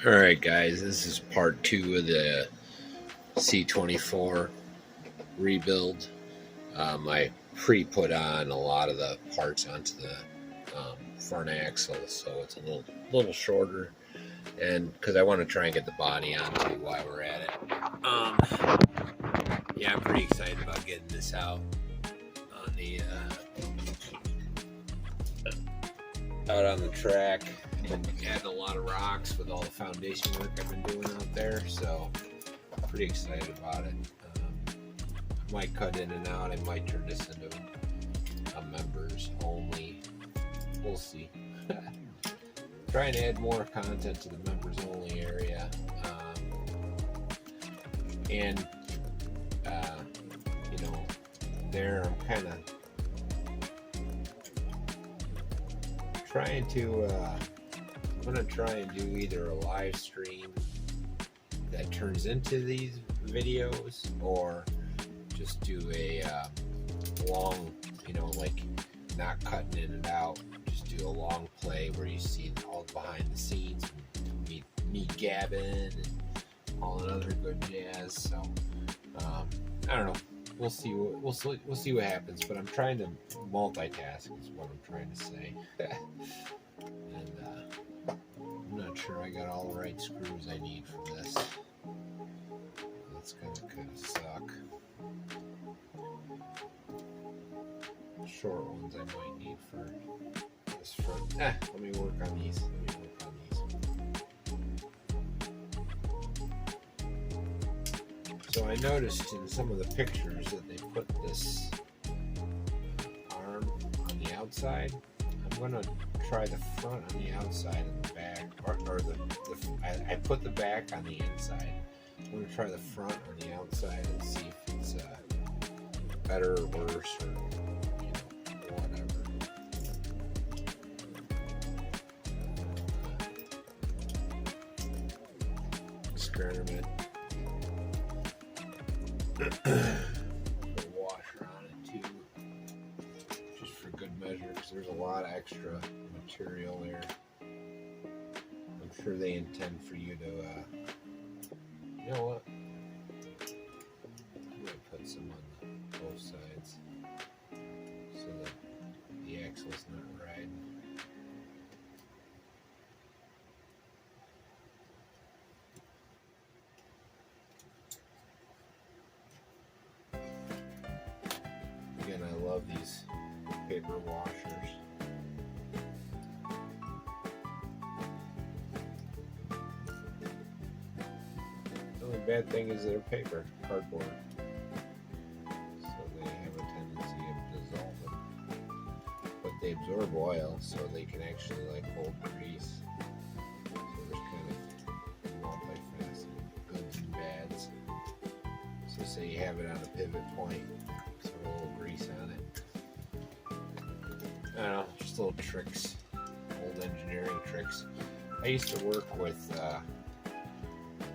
Alright guys, this is part 2 of the C24 rebuild. I pre-put on a lot of the parts onto the front axle, so it's a little shorter, and because I want to try and get the body on too while we're at it. Yeah, I'm pretty excited about getting this out on the out on the track. And adding a lot of rocks with all the foundation work I've been doing out there, so I'm pretty excited about it. I might cut in and out. I might turn this into a members only. We'll see. Try and add more content to the members only area, and there I'm kind of trying to. I'm going to try and do either a live stream that turns into these videos, or just do a long, like not cutting in and out, just do a long play where you see all behind the scenes, and meet Gavin and all that other good jazz. So I don't know. We'll see what happens. But I'm trying to multitask is what I'm trying to say. And I'm not sure I got all the right screws I need for this. That's gonna kind of suck. Short ones I might need for this front. Let me work on these. So I noticed in some of the pictures that they put this arm on the outside. I'm gonna try the front on the outside and the back, or I put the back on the inside. I'm going to try the front on the outside and see if it's better or worse, or whatever. Experiment. Put a washer on it too, just for good measure, because there's a lot of extra material there. I'm sure they intend for you to, you know what? I'm going to put some on both sides so that the axle's not riding. Again, I love these paper washers. The only bad thing is they're paper, cardboard, so they have a tendency of dissolving. But they absorb oil, so they can actually hold grease. So there's kind of multifaceted goods and bads. So say you have it on a pivot point, so a little grease on it. I don't know, just little tricks, old engineering tricks. I used to work with,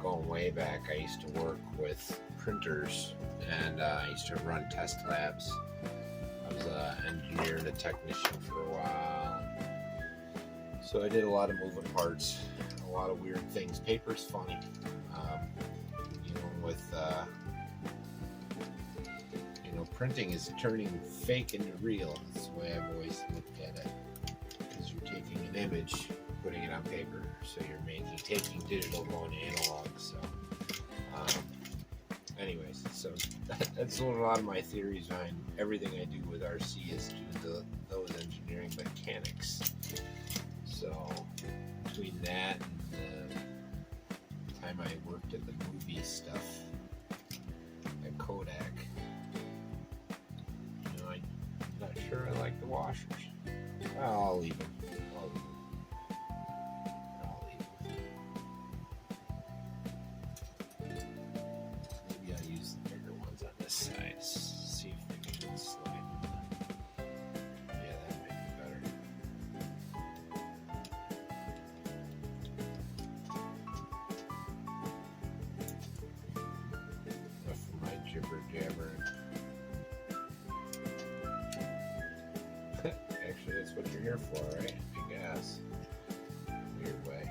going way back, I used to work with printers, and I used to run test labs. I was an engineer and a technician for a while. So I did a lot of moving parts, a lot of weird things. Paper's funny. With printing is turning fake into real. That's the way I've always looked at it. Because you're taking an image, putting it on paper. So you're taking digital, going analog. So, anyways, so that's what a lot of my theories behind everything I do with RC is due to those engineering mechanics. So between that and the time I worked at the movie stuff at Kodak, I'm not sure I like the washers. Well, I'll leave them. Maybe I'll use the bigger ones on this side. See if they can slide. Yeah, that might be better. Enough for my jibber jabbering. Actually, that's what you're here for, right? I guess. Weird way.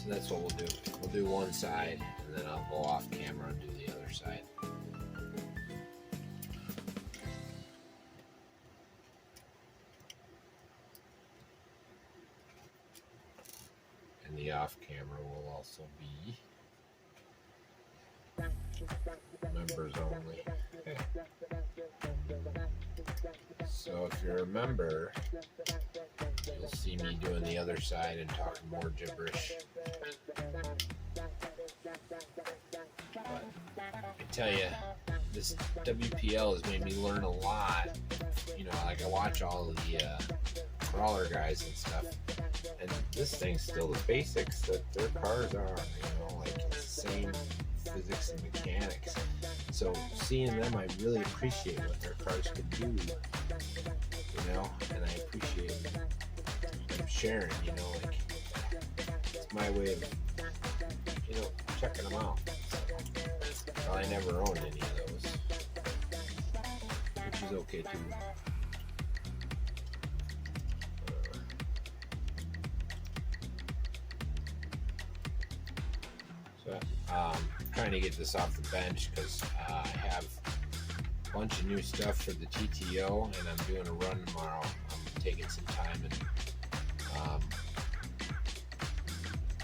So that's what we'll do. We'll do one side, and then I'll go off camera and do the other side. And the off camera will also be members only. Okay. So if you're a member, you'll see me doing the other side and talking more gibberish. But I tell you, this WPL has made me learn a lot. You know, like I watch all of the crawler guys and stuff, and this thing's still the basics that their cars are. You know, like it's the same physics and mechanics. So seeing them, I really appreciate what their cars can do. You know, and I appreciate them sharing. You know, like it's my way of, you know, checking them out. Well, I never owned any of those, which is okay too. So trying to get this off the bench because I have a bunch of new stuff for the TTO, and I'm doing a run tomorrow. I'm taking some time, and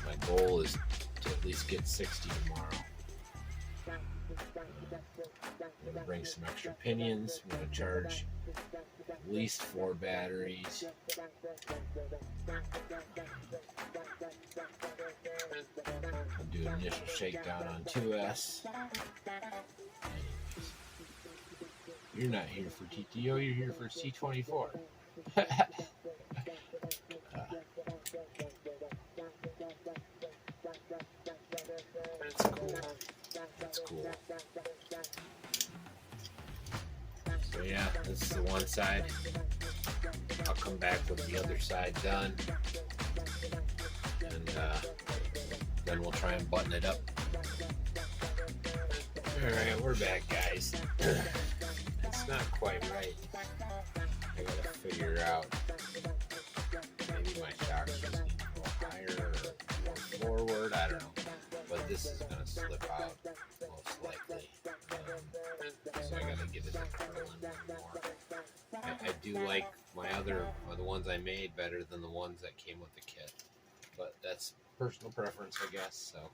my goal is to at least get 60 tomorrow. I'm gonna bring some extra pinions. I'm gonna charge at least 4 batteries. I'll do an initial shakedown on 2S. You're not here for TTO, you're here for C24. That's cool. That's cool. So yeah, this is the one side. I'll come back with the other side done, and then we'll try and button it up. Alright, we're back, guys. It's not quite right. I gotta figure out, maybe my shocks just need to go higher or more forward, I don't know. But this is gonna slip out, most likely. So I gotta get it curling more. I do like the ones I made better than the ones that came with the kit. But that's personal preference, I guess. So,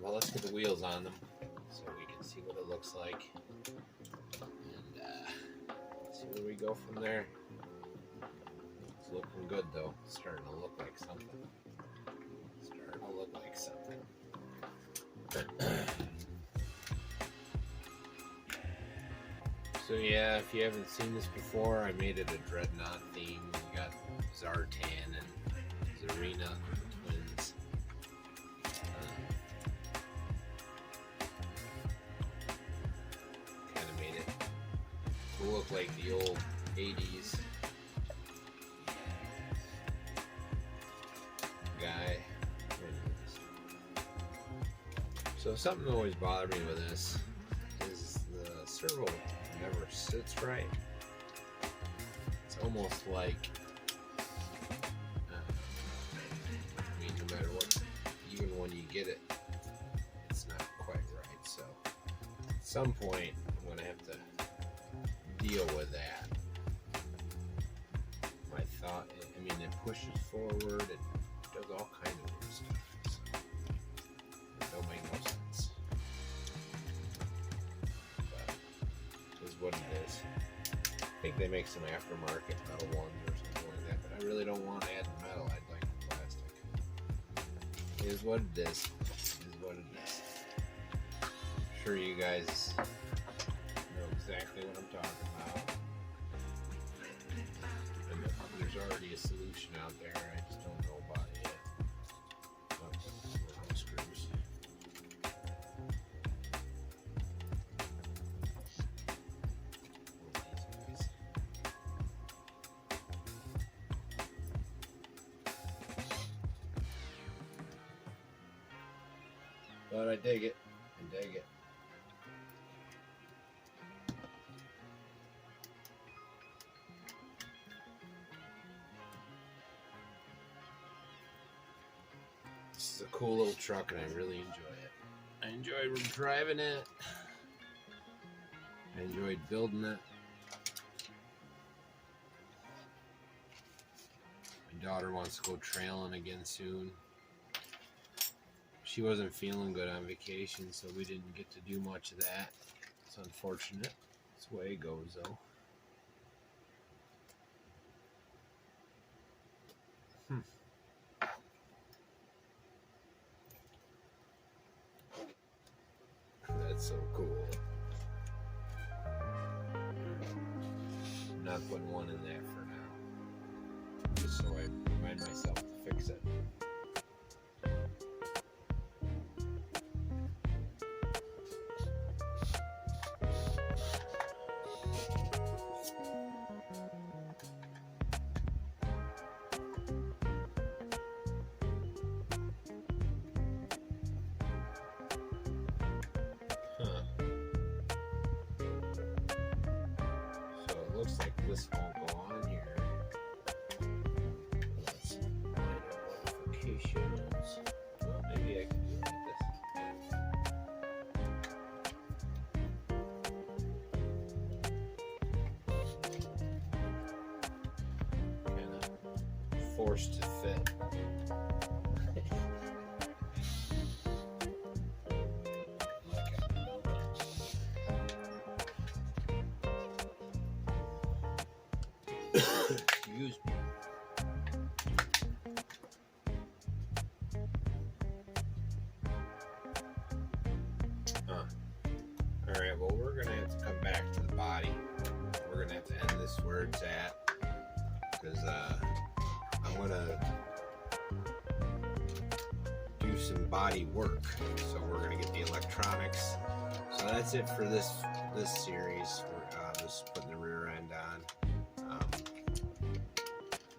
well, let's get the wheels on them so we can see what it looks like, and see where we go from there. It's looking good, though. It's starting to look like something. So yeah, if you haven't seen this before, I made it a Dreadnought theme. We got Zartan and Zarina twins. Kind of made it look like the old 80s guy. So something that always bothered me with this is the servo never sits right. It's almost like, I mean, no matter what, even when you get it, it's not quite right. So at some point, I'm going to have to deal with that. My thought, I mean, it pushes forward, it does all kinds of weird stuff. So it don't make no sense. What it is. I think they make some aftermarket metal ones or something like that, but I really don't want to add metal. I'd like plastic. It is what it is. It is what it is. I'm sure you guys know exactly what I'm talking about. And there's already a solution out there. I just don't know about it yet. Oh, screws. But I dig it. I dig it. a cool little truck, and I really enjoy it. I enjoy driving it. I enjoyed building it. My daughter wants to go trailing again soon. She wasn't feeling good on vacation, so we didn't get to do much of that. It's unfortunate. That's the way it goes, though. That's so cool. I'm not putting one in there for now, just so I remind myself to fix it. Looks like this won't go on here. Let's minor modifications. Well, maybe I can do it like this. Kind of forced to fit. Excuse me. Alright, well, we're going to have to come back to the body. We're going to have to end this where it's at. Because I'm going to do some body work. So we're going to get the electronics. So that's it for this series. We're just putting the rear end on.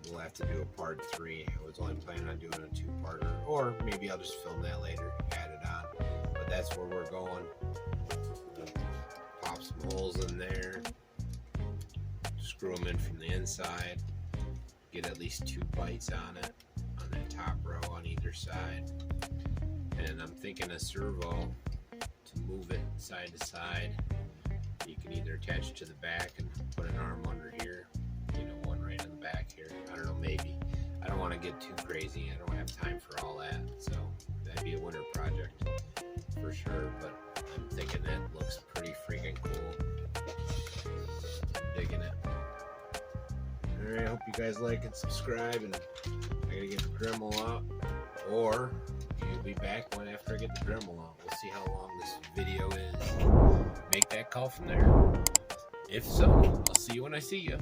We'll have to do a part 3. I was only planning on doing a 2-parter, or maybe I'll just film that later, add it on. But that's where we're going. Pop some holes in there, screw them in from the inside, get at least 2 bites on it, on that top row on either side. And I'm thinking a servo to move it side to side. You can either attach it to the back and put an arm under here, one right in the back here. I don't know, maybe. I don't want to get too crazy. I don't have time for all that. So that'd be a winter project for sure. But I'm thinking that looks pretty freaking cool. I'm digging it. Alright, I hope you guys like and subscribe. And I gotta get the Dremel out. Or you'll be back after I get the Dremel out. We'll see how long this video is. Make that call from there. If so, I'll see you when I see you.